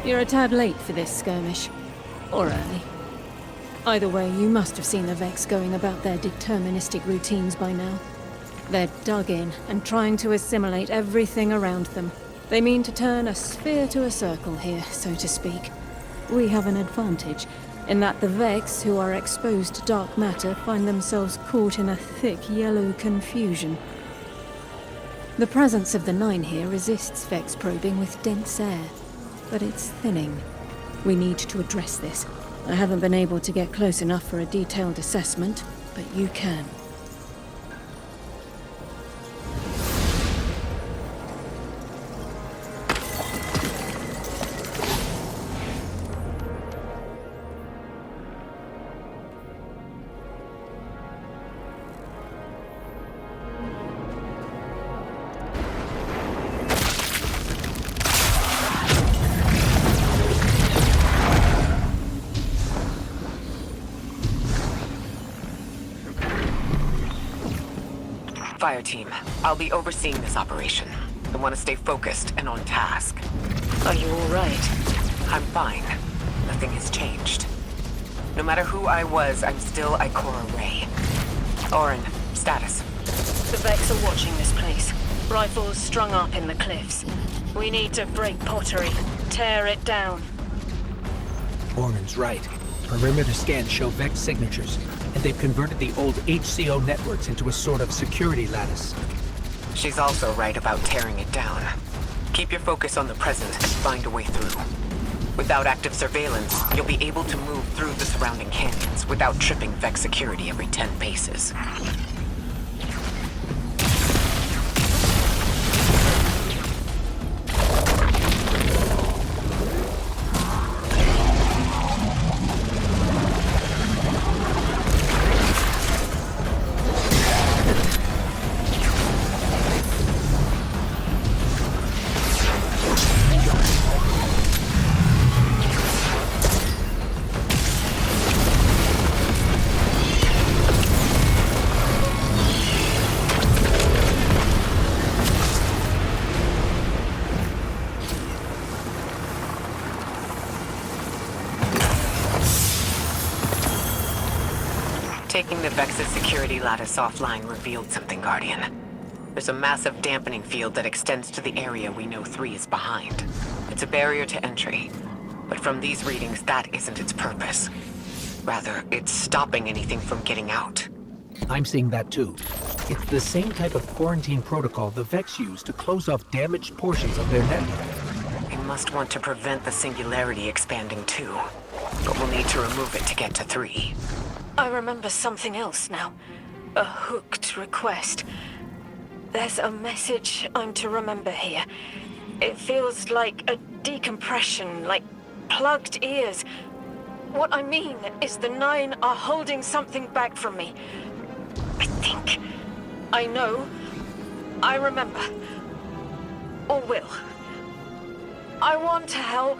You're a tad late for this skirmish. Or early. Either way, you must have seen the Vex going about their deterministic routines by now. They're dug in and trying to assimilate everything around them. They mean to turn a sphere to a circle here, so to speak. We have an advantage, in that the Vex who are exposed to dark matter find themselves caught in a thick yellow confusion. The presence of the Nine here resists Vex probing with dense air, but it's thinning. We need to address this. I haven't been able to get close enough for a detailed assessment, but you can. Fire team, I'll be overseeing this operation. I want to stay focused and on task. Are you all right? I'm fine. Nothing has changed. No matter who I was, I'm still Ikora Rey. Orin, status. The Vex are watching this place. Rifles strung up in the cliffs. We need to break pottery, tear it down. Orin's right. Perimeter scans show Vex signatures, and they've converted the old HCO networks into a sort of security lattice. She's also right about tearing it down. Keep your focus on the present and find a way through. Without active surveillance, you'll be able to move through the surrounding canyons without tripping Vex security every 10 paces. Taking the Vex's security lattice offline revealed something, Guardian. There's a massive dampening field that extends to the area we know 3 is behind. It's a barrier to entry, but from these readings, that isn't its purpose. Rather, it's stopping anything from getting out. I'm seeing that too. It's the same type of quarantine protocol the Vex use to close off damaged portions of their network. We must want to prevent the singularity expanding too, but we'll need to remove it to get to 3. I remember something else now. A hooked request. There's a message I'm to remember here. It feels like a decompression, like plugged ears. What I mean is the Nine are holding something back from me. I think. I know. I remember. Or will. I want to help.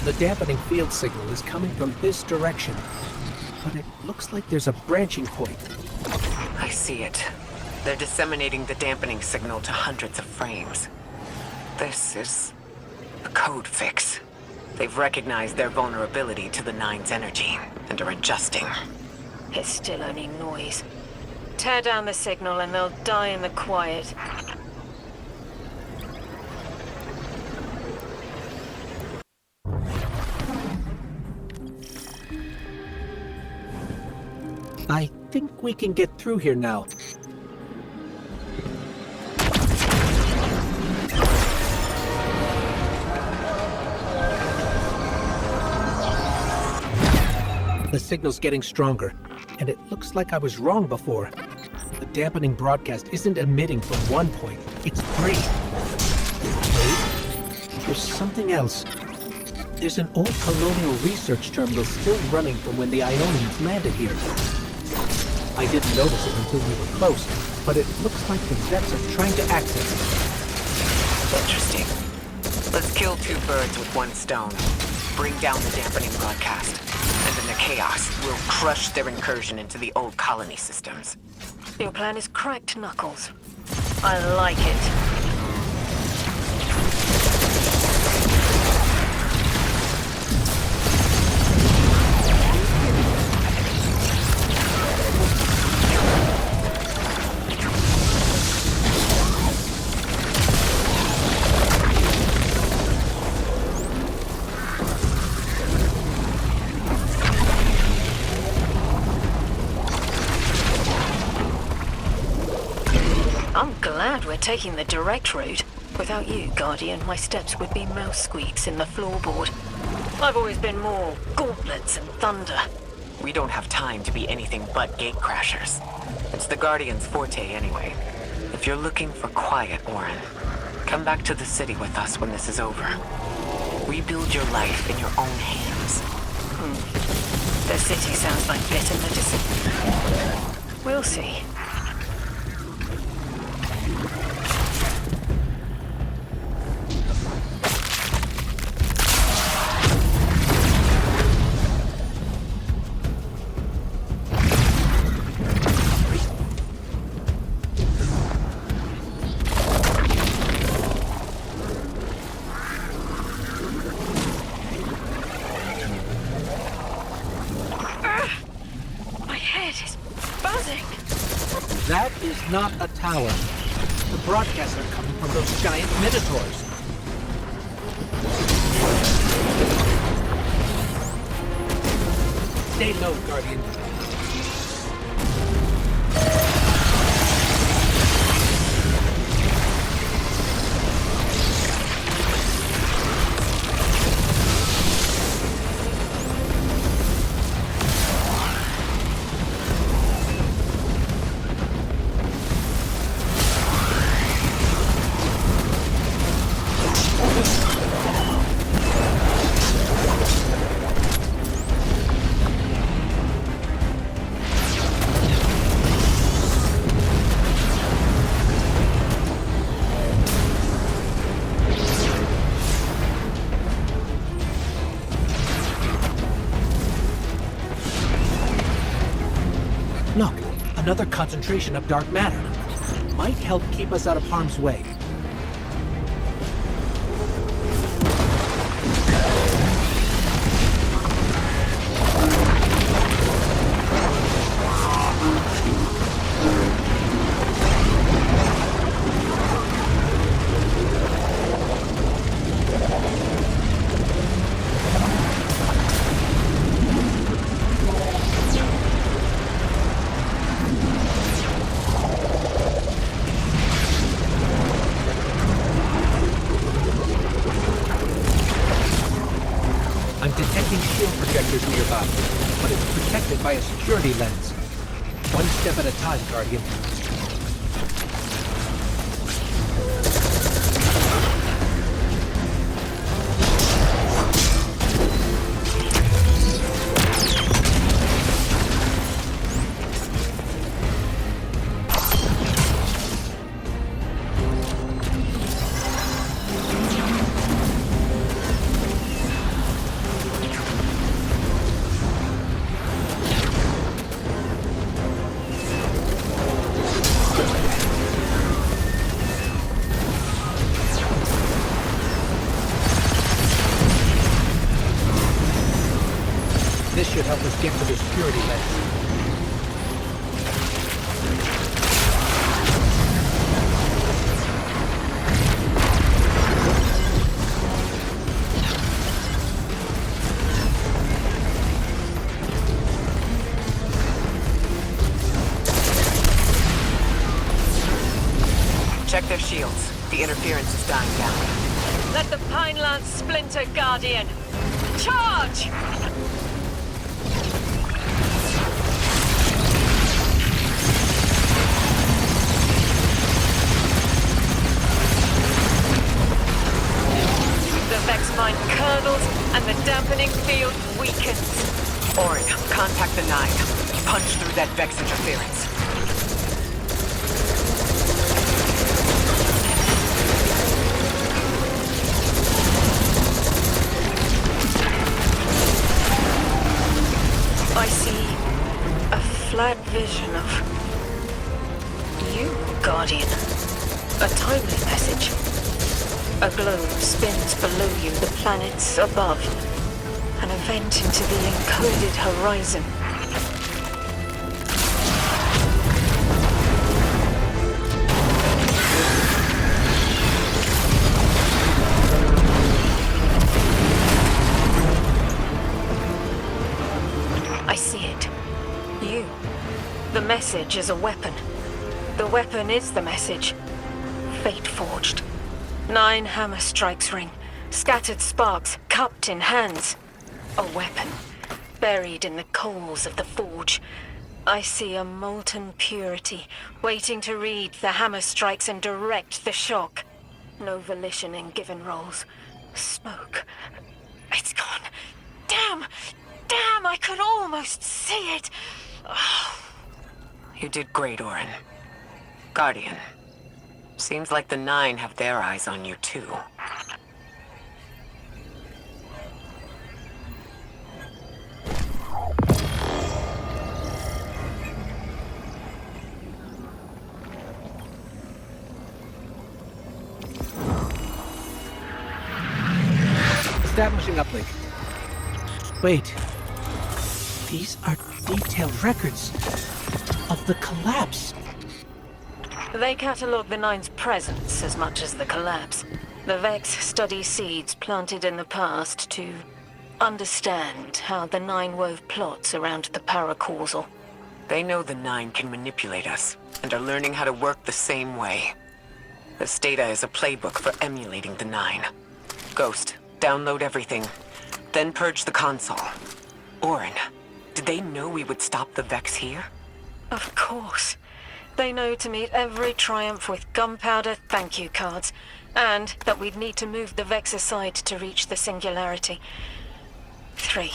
The dampening field signal is coming from this direction, but it looks like there's a branching point. I see it. They're disseminating the dampening signal to hundreds of frames. This is a code fix. They've recognized their vulnerability to the Nine's energy and are adjusting. It's still only noise. Tear down the signal and they'll die in the quiet. I think we can get through here now. The signal's getting stronger, and it looks like I was wrong before. The dampening broadcast isn't emitting from one point, it's 3. Wait, there's something else. There's an old colonial research terminal still running from when the Ionians landed here. I didn't notice it until we were close, but it looks like the Vex are trying to access it. Interesting. Let's kill 2 birds with 1 stone. Bring down the dampening broadcast. And in the chaos, we'll crush their incursion into the old colony systems. Your plan is cracked, Knuckles. I like it. I'm glad we're taking the direct route. Without you, Guardian, my steps would be mouse squeaks in the floorboard. I've always been more gauntlets and thunder. We don't have time to be anything but gate crashers. It's the Guardian's forte anyway. If you're looking for quiet, Orin, come back to the city with us when this is over. Rebuild your life in your own hands. The city sounds like bitter medicine. We'll see. That is not a tower. The broadcasts are coming from those giant minotaurs. Stay low, Guardian. Look, another concentration of dark matter. Might help keep us out of harm's way. Detecting shield projectors nearby, but it's protected by a security lens. One step at a time, Guardian. This should help us get to the security lens. Check their shields. The interference is dying down. Let the Pine Lance splinter, Guardian. Charge! The Vex mine curdles and the dampening field weakens. Orin, contact the 9. Punch through that Vex interference. message. A globe spins below you, the planets above. An event into the encoded horizon. I see it. You. The message is a weapon. The weapon is the message. Fate forged. 9 hammer strikes ring. Scattered sparks, cupped in hands. A weapon. Buried in the coals of the forge. I see a molten purity, waiting to read the hammer strikes and direct the shock. No volition in given roles. Smoke. It's gone. Damn! Damn, I could almost see it! Oh. You did great, Orin. Guardian. Seems like the 9 have their eyes on you, too. Establishing uplink. Wait. These are detailed records of the collapse. They catalog the 9's presence as much as the collapse. The Vex study seeds planted in the past to understand how the 9 wove plots around the paracausal. They know the 9 can manipulate us, and are learning how to work the same way. This data is a playbook for emulating the 9. Ghost, download everything, then purge the console. Orin, did they know we would stop the Vex here? Of course. They know to meet every triumph with gunpowder thank you cards, and that we'd need to move the Vex aside to reach the singularity. 3.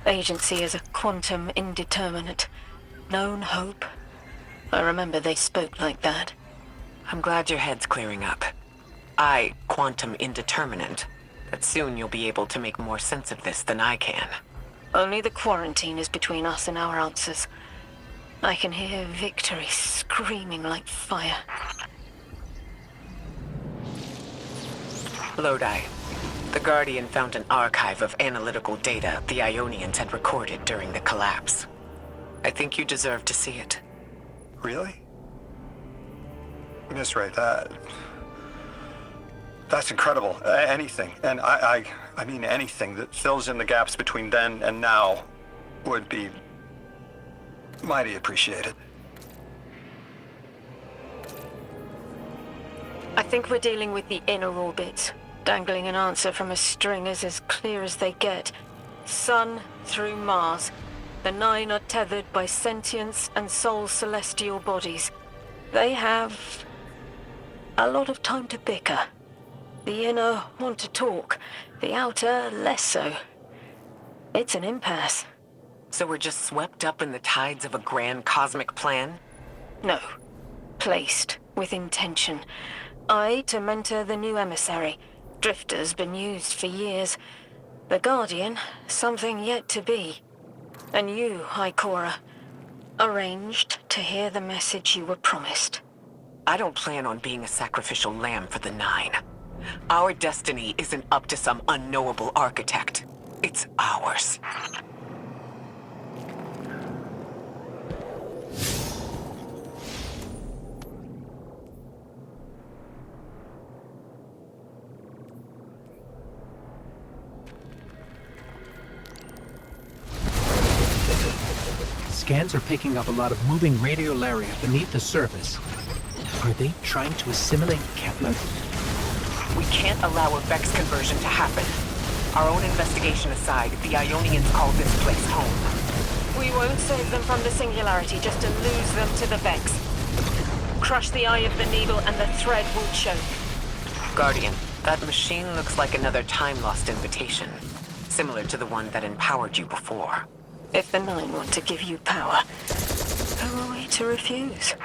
Agency is a quantum indeterminate. Known hope. I remember they spoke like that. I'm glad your head's clearing up. Quantum indeterminate. But soon you'll be able to make more sense of this than I can. Only the quarantine is between us and our answers. I can hear victory screaming like fire. Lodi. The Guardian found an archive of analytical data the Ionians had recorded during the collapse. I think you deserve to see it. Really? Miss Ray, that's incredible. Anything, and I mean anything that fills in the gaps between then and now would be mighty appreciated. I think we're dealing with the inner orbits. Dangling an answer from a string is as clear as they get. Sun through Mars. The 9 are tethered by sentience and soul celestial bodies. They have a lot of time to bicker. The inner want to talk, the outer less so. It's an impasse. So we're just swept up in the tides of a grand cosmic plan? No. Placed, with intention. I to mentor the new emissary. Drifter's been used for years. The Guardian, something yet to be. And you, High Cora, arranged to hear the message you were promised. I don't plan on being a sacrificial lamb for the 9. Our destiny isn't up to some unknowable architect. It's ours. Scans are picking up a lot of moving radiolaria beneath the surface. Are they trying to assimilate Kepler? We can't allow a Vex conversion to happen. Our own investigation aside, the Ionians call this place home. We won't save them from the singularity just to lose them to the Vex. Crush the eye of the needle and the thread will choke. Guardian, that machine looks like another time-lost invitation. Similar to the one that empowered you before. If the 9 want to give you power, who are we to refuse?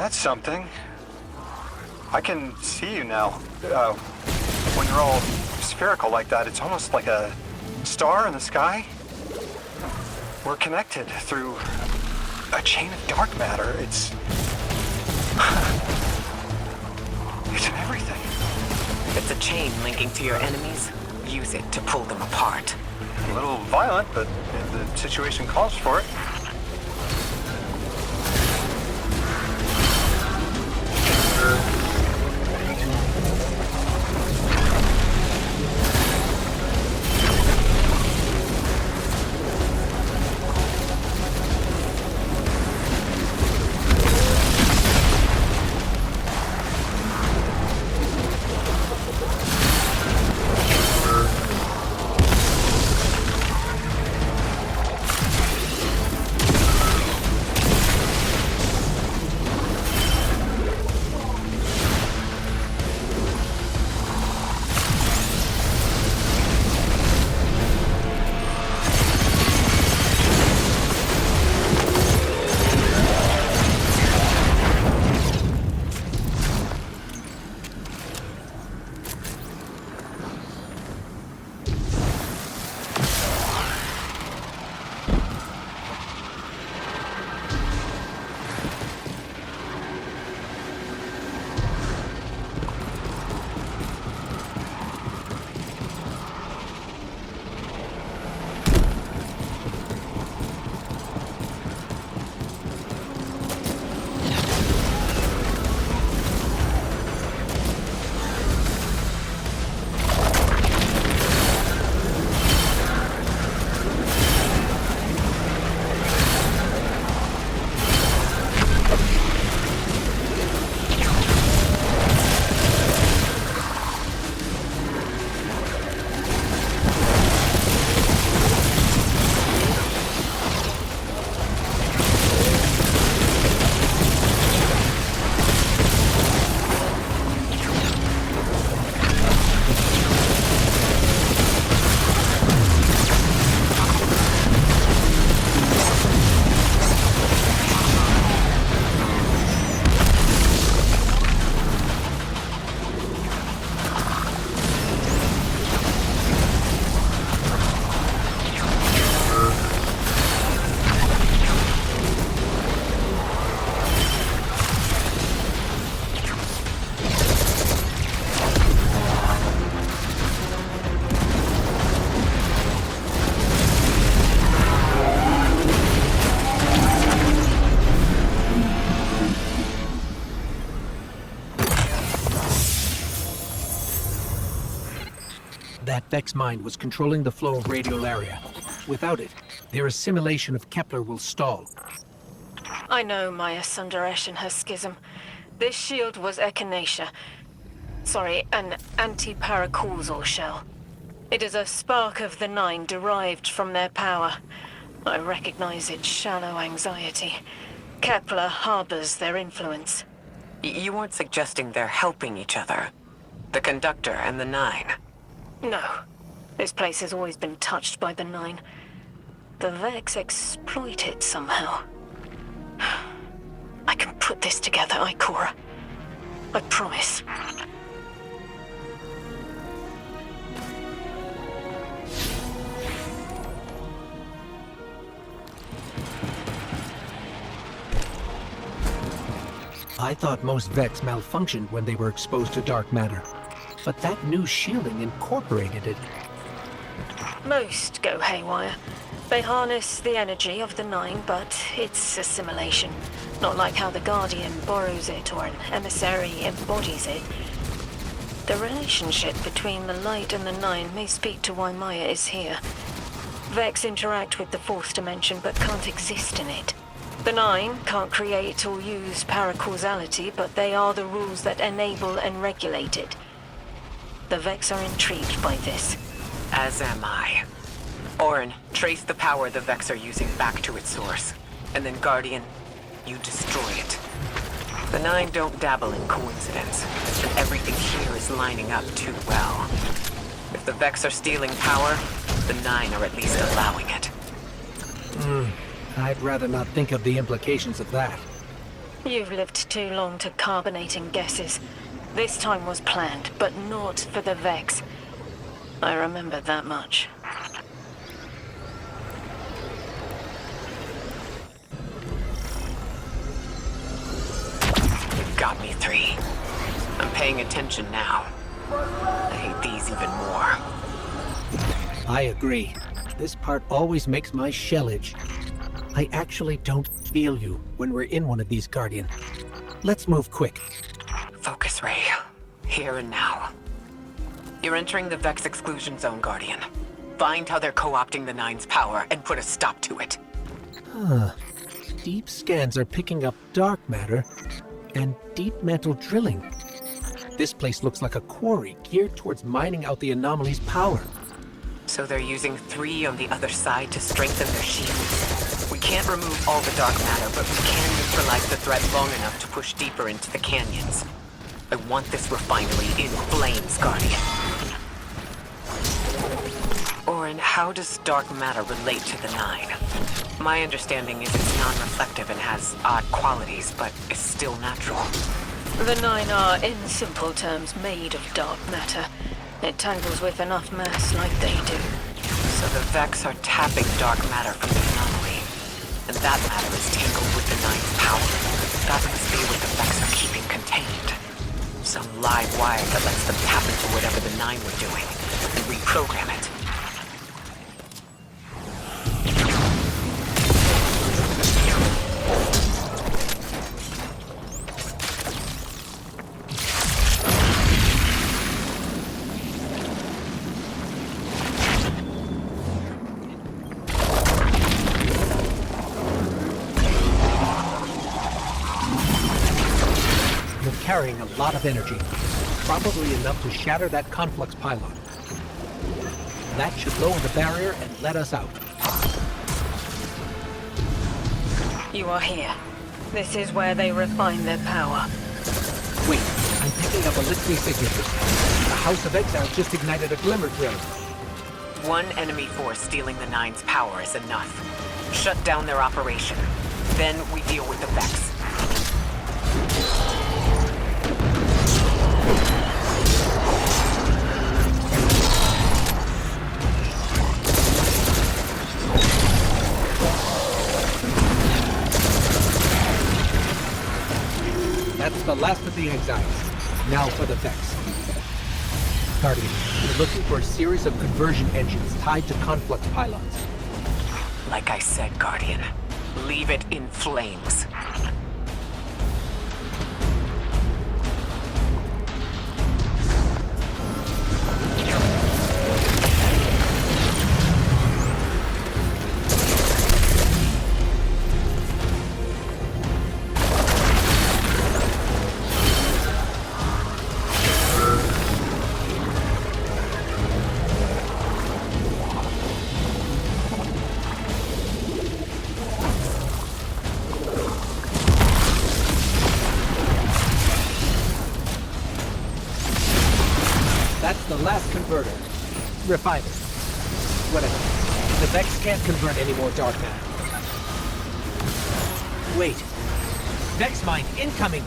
that's something. I can see you now. When you're all spherical like that, it's almost like a star in the sky. We're connected through a chain of dark matter. It's in everything. It's a chain linking to your enemies. Use it to pull them apart. A little violent, but the situation calls for it. That Vex mine was controlling the flow of radiolaria. Without it, their assimilation of Kepler will stall. I know Maya Sundaresh and her schism. This shield was echinacea. Sorry, an anti-paracausal shell. It is a spark of the Nine derived from their power. I recognize its shallow anxiety. Kepler harbors their influence. You weren't suggesting they're helping each other. The Conductor and the Nine. No. This place has always been touched by the Nine. The Vex exploit it somehow. I can put this together, Ikora. I promise. I thought most Vex malfunctioned when they were exposed to dark matter. But that new shielding incorporated it. Most go haywire. They harness the energy of the Nine, but it's assimilation. Not like how the Guardian borrows it or an emissary embodies it. The relationship between the Light and the Nine may speak to why Maya is here. Vex interact with the fourth dimension but can't exist in it. The Nine can't create or use paracausality, but they are the rules that enable and regulate it. The Vex are intrigued by this. As am I. Orin, trace the power the Vex are using back to its source. And then, Guardian, you destroy it. The Nine don't dabble in coincidence, and everything here is lining up too well. If the Vex are stealing power, the Nine are at least allowing it. I'd rather not think of the implications of that. You've lived too long to carbonating guesses. This time was planned, but not for the Vex. I remember that much. You've got me, 3. I'm paying attention now. I hate these even more. I agree. This part always makes my shell itch. I actually don't feel you when we're in one of these, Guardian. Let's move quick. Focus ray. Here and now. You're entering the Vex exclusion zone, Guardian. Find how they're co-opting the Nine's power and put a stop to it. Deep scans are picking up dark matter and deep mantle drilling. This place looks like a quarry geared towards mining out the anomaly's power. So they're using 3 on the other side to strengthen their shields. We can't remove all the dark matter, but we can neutralize the threat long enough to push deeper into the canyons. I want this refinery in flames, Guardian. Orin, how does dark matter relate to the Nine? My understanding is it's non-reflective and has odd qualities, but is still natural. The Nine are, in simple terms, made of dark matter. It tangles with enough mass like they do. So the Vex are tapping dark matter from the anomaly. And that matter is tangled with the Nine's power. That must be what the Vex are keeping contained. Some live wire that lets them tap into whatever the Nine were doing and reprogram it. Carrying a lot of energy, probably enough to shatter that conflux pylon. That should lower the barrier and let us out. You are here. This is where they refine their power. Wait, I'm picking up electricity signatures. The House of Exile just ignited a glimmer drill. One enemy force stealing the Nine's power is enough. Shut down their operation. Then we deal with the Vex. That's the last of the exiles. Now for the Vex. Guardian, we're looking for a series of conversion engines tied to conflux pylons. Like I said, Guardian, leave it in flames. That's the last converter. Refiner. Whatever. The Vex can't convert any more dark matter. Wait. Vex mine incoming!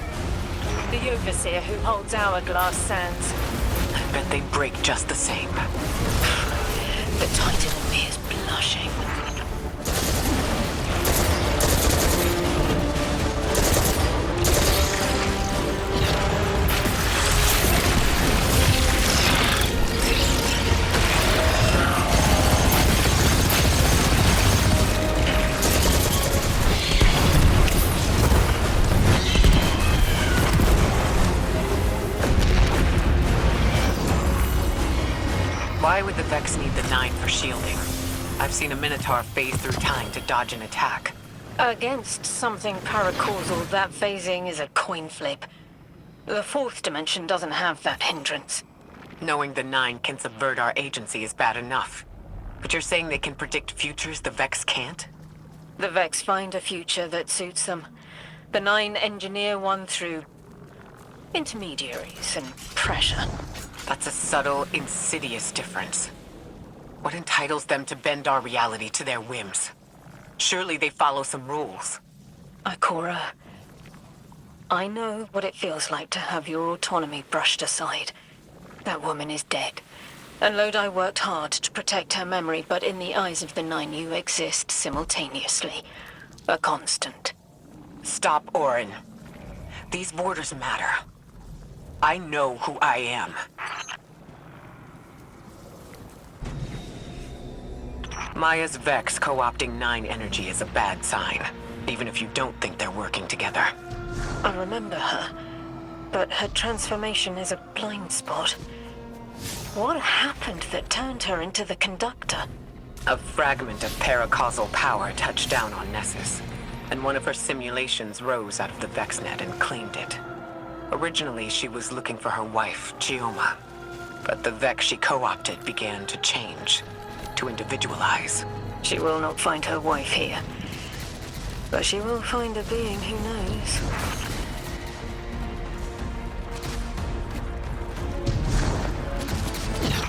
The overseer who holds hourglass sands. I bet they break just the same. The Titan in me is blushing. Why would the Vex need the Nine for shielding? I've seen a Minotaur phase through time to dodge an attack. Against something paracausal, that phasing is a coin flip. The fourth dimension doesn't have that hindrance. Knowing the Nine can subvert our agency is bad enough. But you're saying they can predict futures the Vex can't? The Vex find a future that suits them. The Nine engineer one through intermediaries and pressure. That's a subtle, insidious difference. What entitles them to bend our reality to their whims? Surely they follow some rules. Ikora, I know what it feels like to have your autonomy brushed aside. That woman is dead. And Lodi worked hard to protect her memory, but in the eyes of the Nine, you exist simultaneously. A constant. Stop, Orin. These borders matter. I know who I am. Maya's Vex co-opting Nine energy is a bad sign, even if you don't think they're working together. I remember her, but her transformation is a blind spot. What happened that turned her into the conductor? A fragment of paracausal power touched down on Nessus, and one of her simulations rose out of the VexNet and claimed it. Originally, she was looking for her wife, Gioma, but the Vex she co-opted began to change, to individualize. She will not find her wife here, but she will find a being who knows.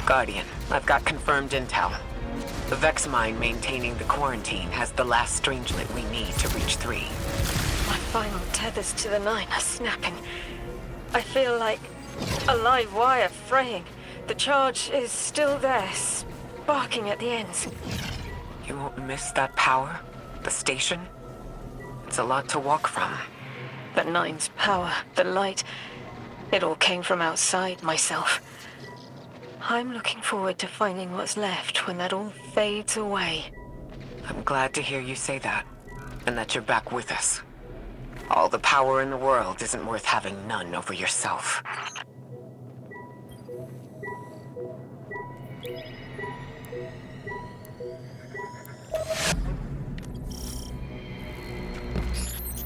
Guardian, I've got confirmed intel. The Vex mine maintaining the quarantine has the last strangelet we need to reach 3. My final tethers to the Nine are snapping. I feel like a live wire fraying. The charge is still there, sparking at the ends. You won't miss that power? The station? It's a lot to walk from. The Nine's power, the light, it all came from outside myself. I'm looking forward to finding what's left when that all fades away. I'm glad to hear you say that, and that you're back with us. All the power in the world isn't worth having none over yourself.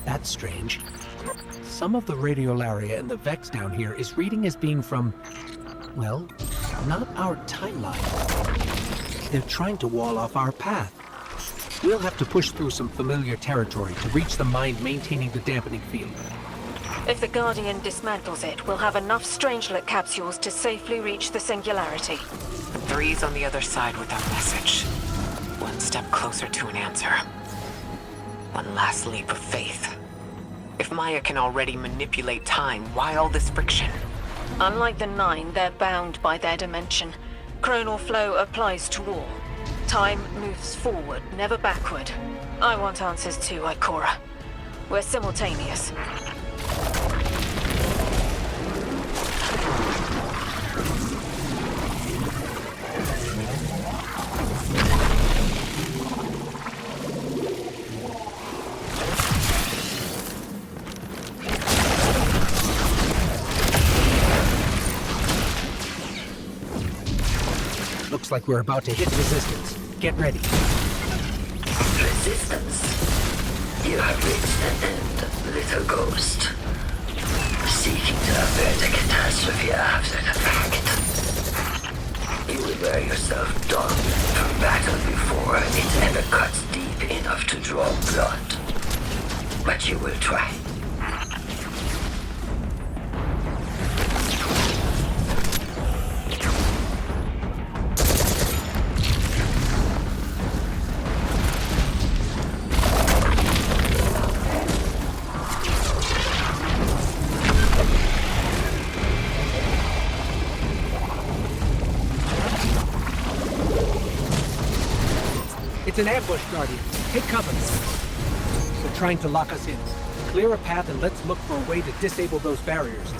That's strange. Some of the radiolaria in the Vex down here is reading as being from, well, not our timeline. They're trying to wall off our path. We'll have to push through some familiar territory to reach the mine maintaining the dampening field. If the Guardian dismantles it, we'll have enough Strangelet capsules to safely reach the Singularity. The 3's on the other side with our message. One step closer to an answer. One last leap of faith. If Maya can already manipulate time, why all this friction? Unlike the Nine, they're bound by their dimension. Chronal flow applies to all. Time moves forward, never backward. I want answers too, Ikora. We're simultaneous. Looks like we're about to hit resistance. Get ready. Resistance. You have reached the end, little ghost. Seeking to avert a catastrophe after the fact. You will wear yourself down from battle before it ever cuts deep enough to draw blood. But you will try. It's an ambush, Guardian. Take cover. They're trying to lock us in. Clear a path and let's look for a way to disable those barriers.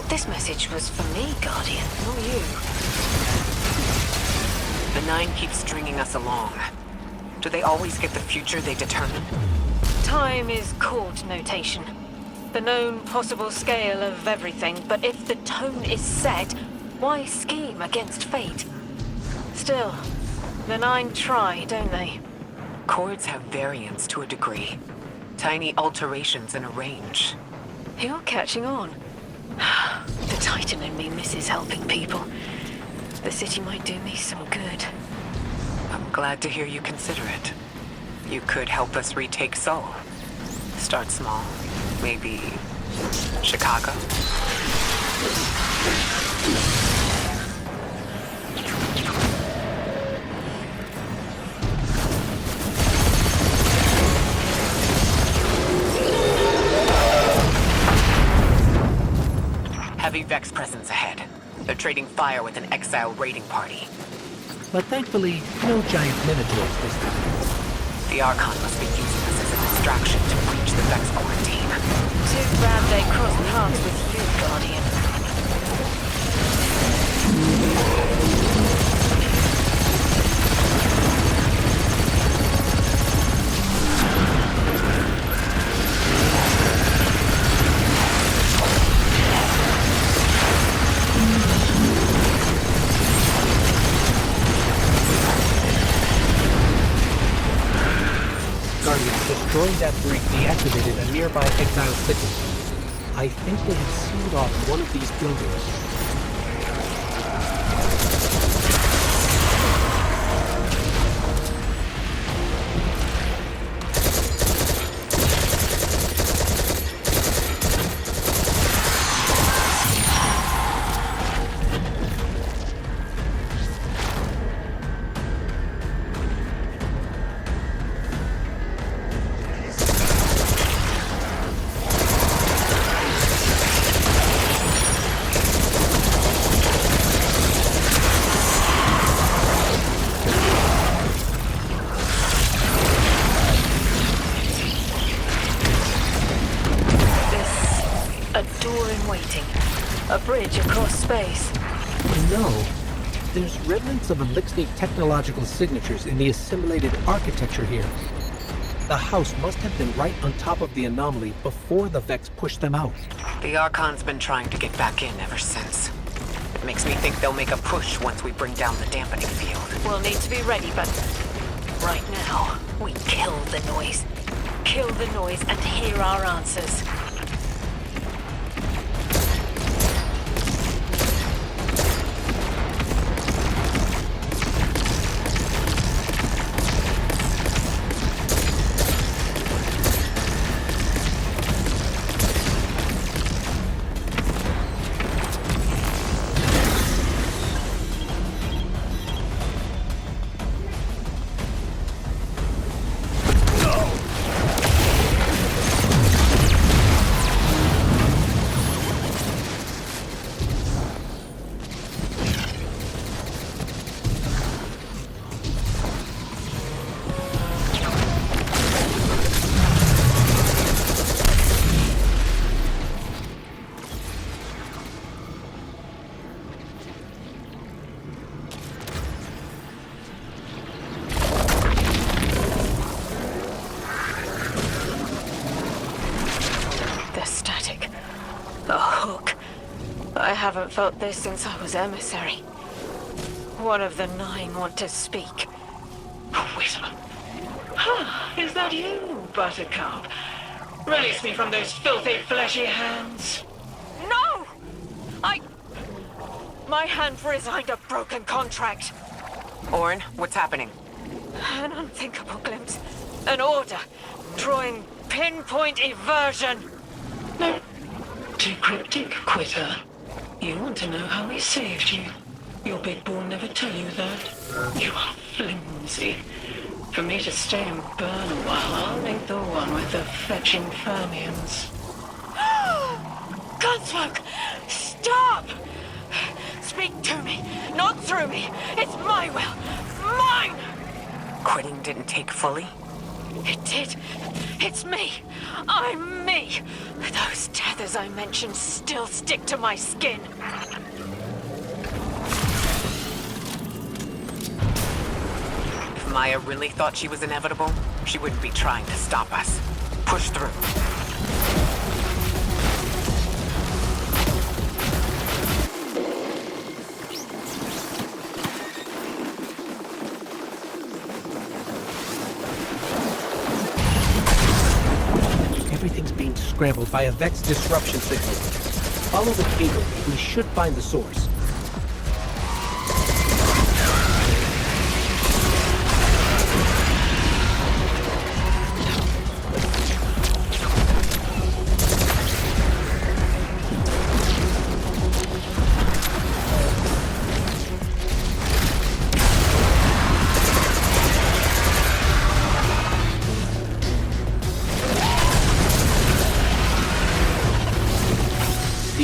This message was for me, Guardian, not you. The Nine keeps stringing us along. Do they always get the future they determine? Time is chord notation. The known possible scale of everything, but if the tone is set, why scheme against fate? Still, the Nine try, don't they? Chords have variance to a degree. Tiny alterations in a range. You're catching on. The Titan in me misses helping people. The city might do me some good. I'm glad to hear you consider it. You could help us retake Seoul. Start small. Maybe Chicago? Heavy Vex presence ahead. They're trading fire with an exile raiding party. But thankfully, no giant minotaurs this time. The Archon must be using us as a distraction to breach the Vex quarantine. Too bad they crossed paths with you, Guardian. Guardians destroyed after it deactivated a nearby exile city. I think they have sealed off one of these buildings. A bridge across space. No. There's remnants of Elixir technological signatures in the assimilated architecture here. The house must have been right on top of the anomaly before the Vex pushed them out. The Archon's been trying to get back in ever since. It makes me think they'll make a push once we bring down the dampening field. We'll need to be ready, but right now, we kill the noise. Kill the noise and hear our answers. I haven't felt this since I was emissary. One of the 9 want to speak. Whisper. Ah, is that you, Buttercup? Release me from those filthy, fleshy hands. No! My hand resigned a broken contract. Orin, what's happening? An unthinkable glimpse. An order. Drawing pinpoint eversion. No. Too cryptic, quitter. You want to know how we saved you. Your big ball never tell you that. You are flimsy. For me to stay and burn a while, I'll make the one with the fetching fermions. Gunsmoke! Stop! Speak to me, not through me. It's my will. Mine! Quitting didn't take fully? It did. It's me. I'm me. Those tethers I mentioned still stick to my skin. If Maya really thought she was inevitable, she wouldn't be trying to stop us. Push through. Everything's being scrambled by a Vex disruption signal. Follow the cable. We should find the source.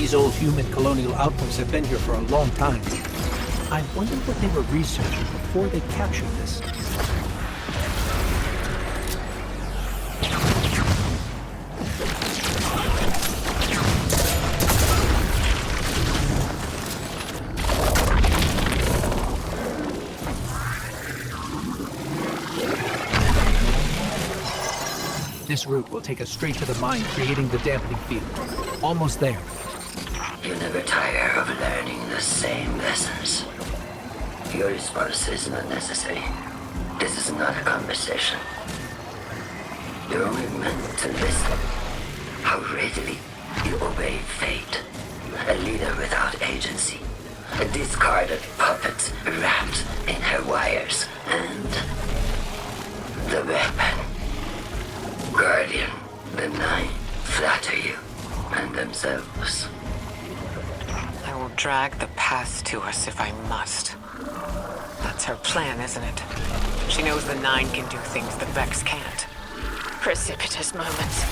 These old human colonial outposts have been here for a long time. I wonder what they were researching before they captured this. This route will take us straight to the mine, creating the dampening field. Almost there. You never tire of learning the same lessons. Your response is not necessary. This is not a conversation. You're only meant to listen. How readily you obey fate. A leader without agency. A discarded puppet wrapped in her wires. And the weapon. Guardian, the Nine flatter you and themselves. I will drag the past to us if I must. That's her plan, isn't it? She knows the Nine can do things the Vex can't. Precipitous moments.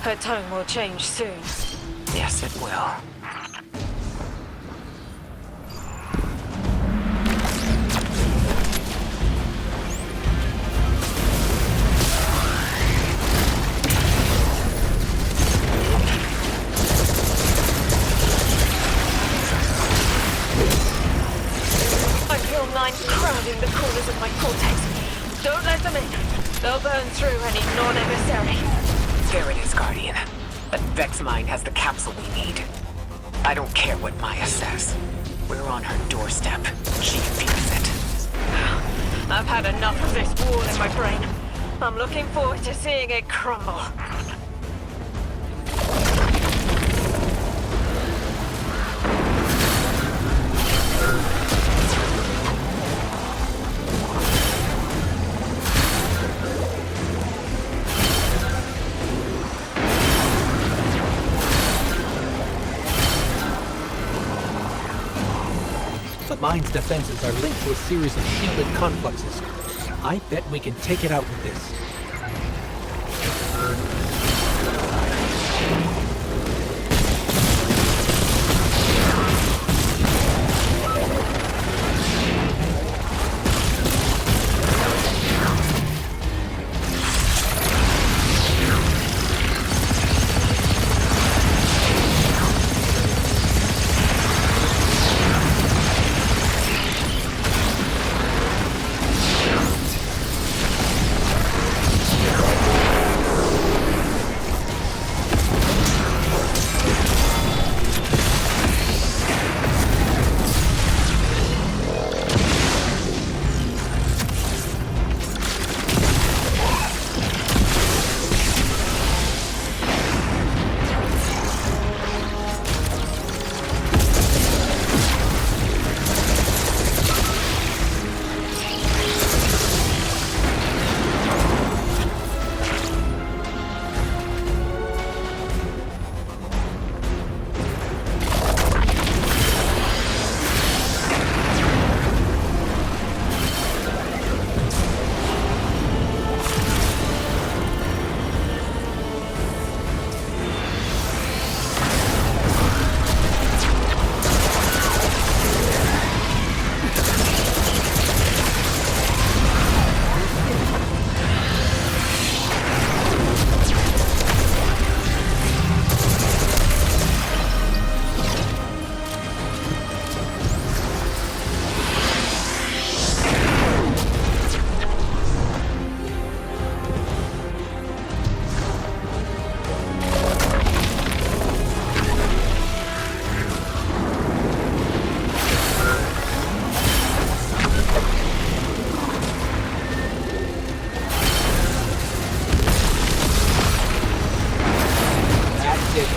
Her tone will change soon. Yes, it will. I feel Nine crowding the corners of my cortex. Don't let them in. They'll burn through any non-emissary. There it is, Guardian. That Vex mine has the capsule we need. I don't care what Maya says. We're on her doorstep. She feels it. I've had enough of this wall in my brain. I'm looking forward to seeing it crumble. The mine's defenses are linked to a series of shielded confluxes. I bet we can take it out with this.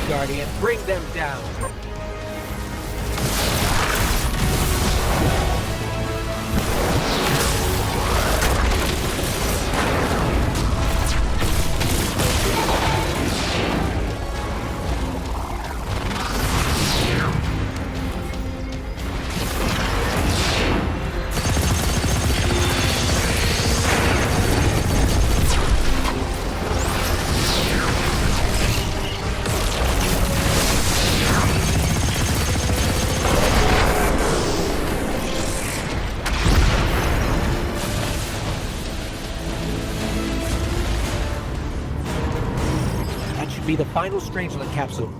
Guardian, bring them down. be the final Strangelet capsule.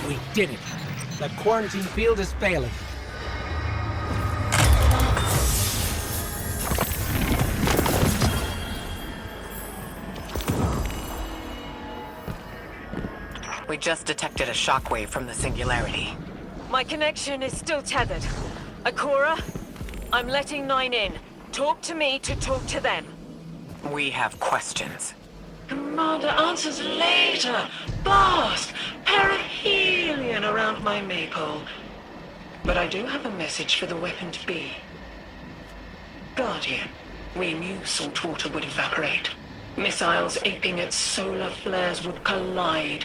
We did it. The quarantine field is failing. We just detected a shockwave from the singularity. My connection is still tethered. Akora, I'm letting 9 in. Talk to me to talk to them. We have questions. Commander, answers later. Vast, perihelion around my maypole. But I do have a message for the weapon to be. Guardian, we knew saltwater would evaporate. Missiles aping its solar flares would collide.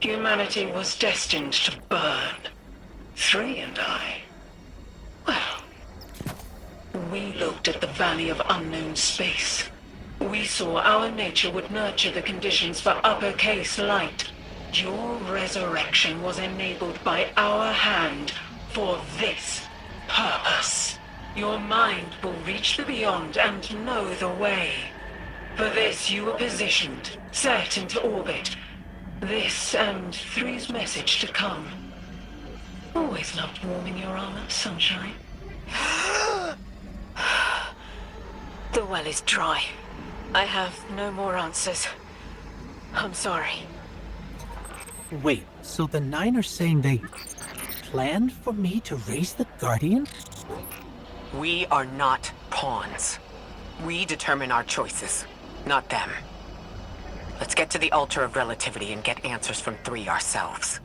Humanity was destined to burn. 3 and I. Well, we looked at the Valley of Unknown Space. We saw our nature would nurture the conditions for uppercase light. Your resurrection was enabled by our hand for this purpose. Your mind will reach the beyond and know the way. For this you were positioned, set into orbit. This and 3's message to come. Always loved warming your armor, sunshine. The well is dry. I have no more answers. I'm sorry. Wait, so the 9 are saying they planned for me to raise the Guardian? We are not pawns. We determine our choices, not them. Let's get to the altar of relativity and get answers from 3 ourselves.